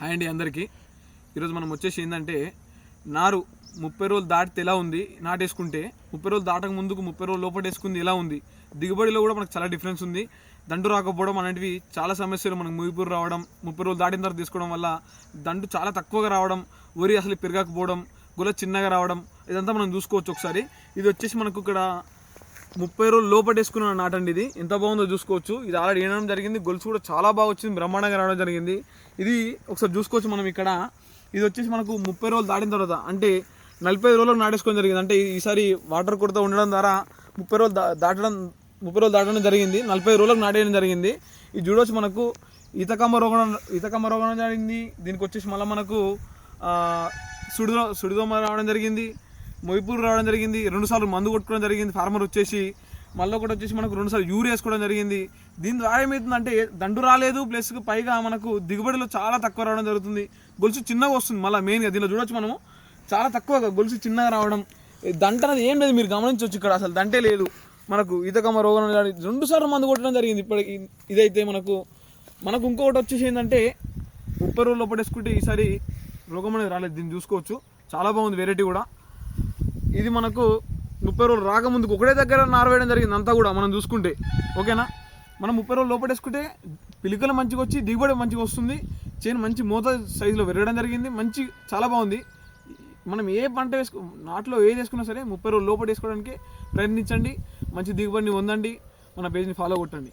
Hi అండి అందరికీ. ఈరోజు మనం వచ్చేసి ఏంటంటే నారు 30 రోజులు దాటితే ఎలా ఉంది, నాటేసుకుంటే 30 రోజులు దాటక ముందుకు 30 రోజులు లోపల వేసుకుంది ఎలా ఉంది, దిగుబడిలో కూడా మనకు చాలా డిఫరెన్స్ ఉంది. దండు రాకపోవడం అనేటివి చాలా సమస్యలు, మనకు ముగిపూరు రావడం, 30 రోజులు దాటిన తర్వాత తీసుకోవడం వల్ల దండు చాలా తక్కువగా రావడం, వరి అసలు పెరగకపోవడం, గొల చిన్నగా రావడం, ఇదంతా మనం చూసుకోవచ్చు ఒకసారి. ఇది వచ్చేసి మనకు ఇక్కడ 30 రోజులు లోపల వేసుకున్న నాటండి. ఇది ఎంత బాగుందో చూసుకోవచ్చు. ఇది ఆల్రెడీ వేయడం జరిగింది, గొలుసు కూడా చాలా బాగా వచ్చింది, బ్రహ్మాండంగా రావడం జరిగింది. ఇది ఒకసారి చూసుకోవచ్చు మనం ఇక్కడ. ఇది వచ్చేసి మనకు 30 రోజులు దాటిన తర్వాత అంటే 45 రోజులకు నాటేసుకోవడం జరిగింది. అంటే ఈసారి వాటర్ కొరత ఉండడం ద్వారా 30 రోజులు దాటడం జరిగింది, 45 రోజులకు నాటేయడం జరిగింది. ఇది చూడవచ్చు మనకు ఈతకమ్మ రోగం జరిగింది. దీనికి వచ్చేసి మళ్ళీ మనకు సుడిదోమ రావడం జరిగింది, మొయిపూరు రావడం జరిగింది, 2 సార్లు మందు కొట్టుకోవడం జరిగింది ఫార్మర్ వచ్చేసి. మళ్ళీ ఒకటి వచ్చేసి మనకు 2 సార్లు యూరియా వేసుకోవడం జరిగింది. దీని ద్వారా ఏమవుతుందంటే దండు రాలేదు, ప్లస్ పైగా మనకు దిగుబడిలో చాలా తక్కువ రావడం జరుగుతుంది. గొలుసు చిన్నగా వస్తుంది. మళ్ళీ మెయిన్గా దీనిలో చూడొచ్చు మనము, చాలా తక్కువగా గొలుసు చిన్నగా రావడం. దంట అనేది ఏం లేదు, మీరు గమనించవచ్చు. ఇక్కడ అసలు దంటే లేదు. మనకు ఈతకమ్మ రోగం 2 సార్లు మందు కొట్టడం జరిగింది. ఇప్పటికి ఇదైతే మనకు ఇంకొకటి వచ్చేసి ఏంటంటే 30 రోజులు లోపడేసుకుంటే ఈసారి రోగం అనేది రాలేదు. దీన్ని చూసుకోవచ్చు, చాలా బాగుంది వెరైటీ కూడా. ఇది మనకు 30 రోజులు రాకముందుకు ఒకటే దగ్గర నారవేయడం జరిగింది అంతా కూడా మనం చూసుకుంటే. ఓకేనా, మనం 30 రోజులు లోపడేసుకుంటే పిలికలు మంచిగా వచ్చి దిగుబడి మంచిగా వస్తుంది. చేను మంచి మోత సైజులో పెరగడం జరిగింది, మంచి చాలా బాగుంది. మనం ఏ పంట నాట్లో ఏది వేసుకున్నా సరే 30 రోజులు లోపల వేసుకోవడానికి ప్రయత్నించండి, మంచి దిగుబడిని పొందండి. మన పేజ్ని ఫాలో కొట్టండి.